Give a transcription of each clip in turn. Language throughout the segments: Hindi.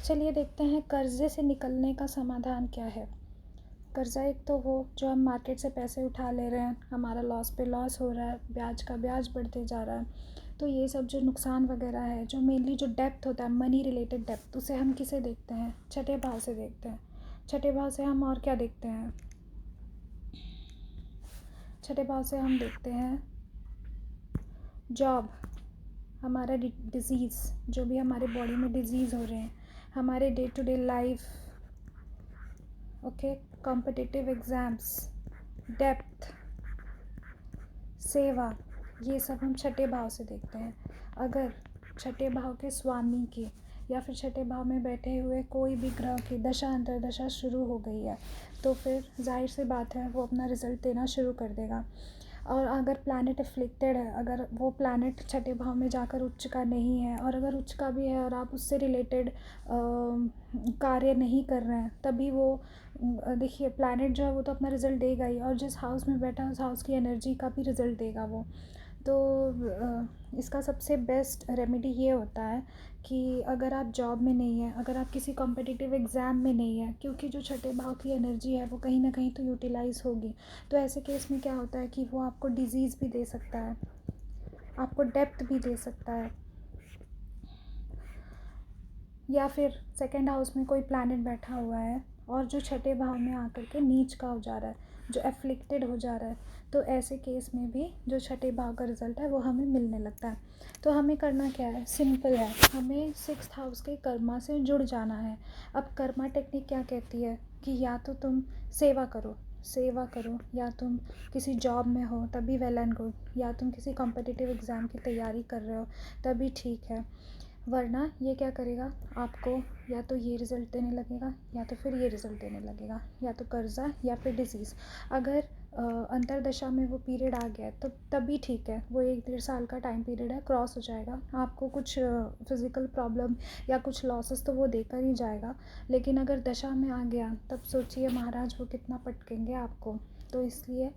चलिए देखते हैं कर्ज़े से निकलने का समाधान क्या है। कर्ज़ा एक तो वो जो हम मार्केट से पैसे उठा ले रहे हैं, हमारा लॉस पे लॉस हो रहा है, ब्याज का ब्याज बढ़ते जा रहा है। तो ये सब जो नुकसान वगैरह है, जो मेनली जो डेप्थ होता है, मनी रिलेटेड डेप्थ, उसे हम किसे देखते हैं? छठे भाव से देखते हैं। छठे भाव से हम और क्या देखते हैं? छठे भाव से हम देखते हैं जॉब, हमारा डिज़ीज़, जो भी हमारे बॉडी में डिज़ीज़ हो रहे हैं, हमारे day to day life, okay, competitive exams, depth, सेवा, ये सब हम छठे भाव से देखते हैं। अगर छठे भाव के स्वामी की या फिर छठे भाव में बैठे हुए कोई भी ग्रह की दशा अंतर्दशा शुरू हो गई है, तो फिर जाहिर सी बात है वो अपना रिज़ल्ट देना शुरू कर देगा। और अगर प्लैनेट अफ्लिक्टेड है, अगर वो प्लैनेट छठे भाव में जाकर उच्च का नहीं है, और अगर उच्च का भी है और आप उससे रिलेटेड कार्य नहीं कर रहे हैं, तभी वो देखिए प्लैनेट जो है वो तो अपना रिज़ल्ट देगा ही, और जिस हाउस में बैठा है उस हाउस की एनर्जी का भी रिज़ल्ट देगा वो। तो इसका सबसे बेस्ट रेमेडी ये होता है कि अगर आप जॉब में नहीं है, अगर आप किसी कॉम्पिटिटिव एग्ज़ाम में नहीं है, क्योंकि जो छठे भाव की एनर्जी है वो कहीं ना कहीं तो यूटिलाइज़ होगी, तो ऐसे केस में क्या होता है कि वो आपको डिज़ीज़ भी दे सकता है, आपको डेप्थ भी दे सकता है। या फिर सेकंड हाउस में कोई प्लैनेट बैठा हुआ है और जो छठे भाव में आकर के नीच का हो जा रहा है, जो एफ्लिक्टेड हो जा रहा है, तो ऐसे केस में भी जो छठे भाव का रिज़ल्ट है वो हमें मिलने लगता है। तो हमें करना क्या है? सिंपल है, हमें सिक्स्थ हाउस के कर्मा से जुड़ जाना है। अब कर्मा टेक्निक क्या कहती है कि या तो तुम सेवा करो, सेवा करो, या तुम किसी जॉब में हो तभी वेल एंड गुड, या तुम किसी कॉम्पिटिटिव एग्ज़ाम की तैयारी कर रहे हो तभी ठीक है, वरना ये क्या करेगा आपको? या तो ये रिज़ल्ट देने लगेगा या तो फिर ये रिज़ल्ट देने लगेगा, या तो कर्ज़ा या फिर डिज़ीज़। अगर अंतरदशा में वो पीरियड आ गया है तो तभी ठीक है, वो 1-1.5 साल का टाइम पीरियड है, क्रॉस हो जाएगा, आपको कुछ फिज़िकल प्रॉब्लम या कुछ लॉसेस तो वो देकर ही जाएगा। लेकिन अगर दशा में आ गया तब सोचिए महाराज वो कितना पटकेंगे आपको। तो इसलिए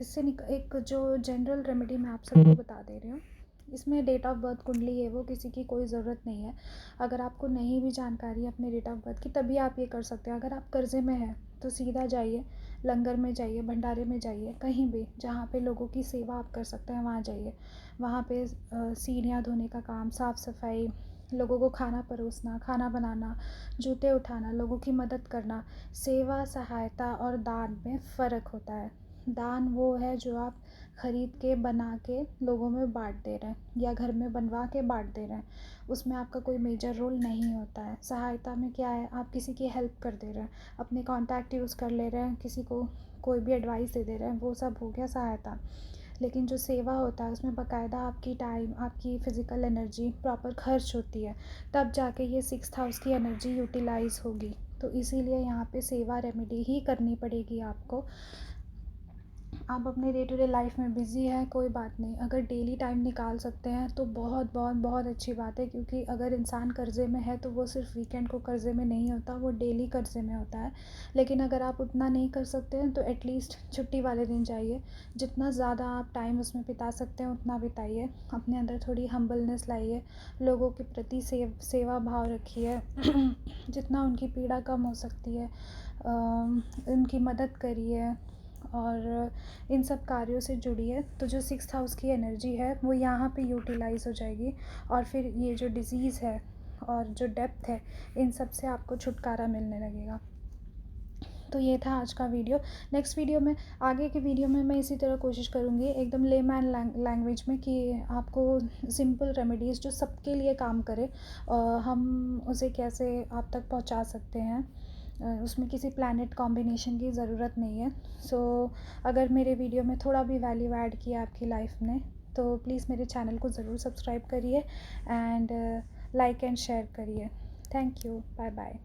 इससे एक जो जनरल रेमेडी मैं आप सबको बता दे रही हूँ, इसमें डेट ऑफ बर्थ कुंडली है वो किसी की कोई ज़रूरत नहीं है। अगर आपको नहीं भी जानकारी है अपने डेट ऑफ बर्थ की तभी आप ये कर सकते हैं। अगर आप कर्ज़े में हैं तो सीधा जाइए, लंगर में जाइए, भंडारे में जाइए, कहीं भी जहाँ पे लोगों की सेवा आप कर सकते हैं वहाँ जाइए। वहाँ पे सीढ़ियाँ धोने का काम, साफ़ सफाई, लोगों को खाना परोसना, खाना बनाना, जूते उठाना, लोगों की मदद करना। सेवा, सहायता और दान में फ़र्क होता है। दान वो है जो आप ख़रीद के बना के लोगों में बांट दे रहे हैं या घर में बनवा के बांट दे रहे हैं, उसमें आपका कोई मेजर रोल नहीं होता है। सहायता में क्या है, आप किसी की हेल्प कर दे रहे हैं, अपने कॉन्टैक्ट यूज़ कर ले रहे हैं, किसी को कोई भी एडवाइस दे रहे हैं, वो सब हो गया सहायता। लेकिन जो सेवा होता है उसमें बाकायदा आपकी टाइम, आपकी फ़िज़िकल एनर्जी प्रॉपर खर्च होती है, तब जाके ये सिक्स्थ हाउस की एनर्जी यूटिलाइज़ होगी। तो इसीलिए यहाँ पे सेवा रेमेडी ही करनी पड़ेगी आपको। आप अपने डे टू डे लाइफ में बिज़ी है, कोई बात नहीं, अगर डेली टाइम निकाल सकते हैं तो बहुत बहुत बहुत अच्छी बात है, क्योंकि अगर इंसान कर्ज़े में है तो वो सिर्फ वीकेंड को कर्ज़े में नहीं होता, वो डेली कर्ज़े में होता है। लेकिन अगर आप उतना नहीं कर सकते हैं तो एटलीस्ट छुट्टी वाले दिन जाइए, जितना ज़्यादा आप टाइम उसमें बिता सकते हैं उतना बिताइए, अपने अंदर थोड़ी हम्बलनेस लाइए, लोगों के प्रति सेवा भाव रखिए जितना उनकी पीड़ा कम हो सकती है उनकी मदद करिए, और इन सब कार्यों से जुड़िए। तो जो सिक्स्थ हाउस की एनर्जी है वो यहाँ पे यूटिलाइज़ हो जाएगी, और फिर ये जो डिज़ीज़ है और जो डेप्थ है, इन सब से आपको छुटकारा मिलने लगेगा। तो ये था आज का वीडियो। नेक्स्ट वीडियो में, आगे के वीडियो में मैं इसी तरह कोशिश करूँगी एकदम लेमैन लैंग्वेज में कि आपको सिंपल रेमेडीज़ जो सबके लिए काम करे हम उसे कैसे आप तक पहुँचा सकते हैं। उसमें किसी प्लैनेट कॉम्बिनेशन की ज़रूरत नहीं है। सो अगर मेरे वीडियो में थोड़ा भी वैल्यू ऐड किया आपकी लाइफ में तो प्लीज़ मेरे चैनल को ज़रूर सब्सक्राइब करिए एंड लाइक एंड शेयर करिए। Thank you, bye bye.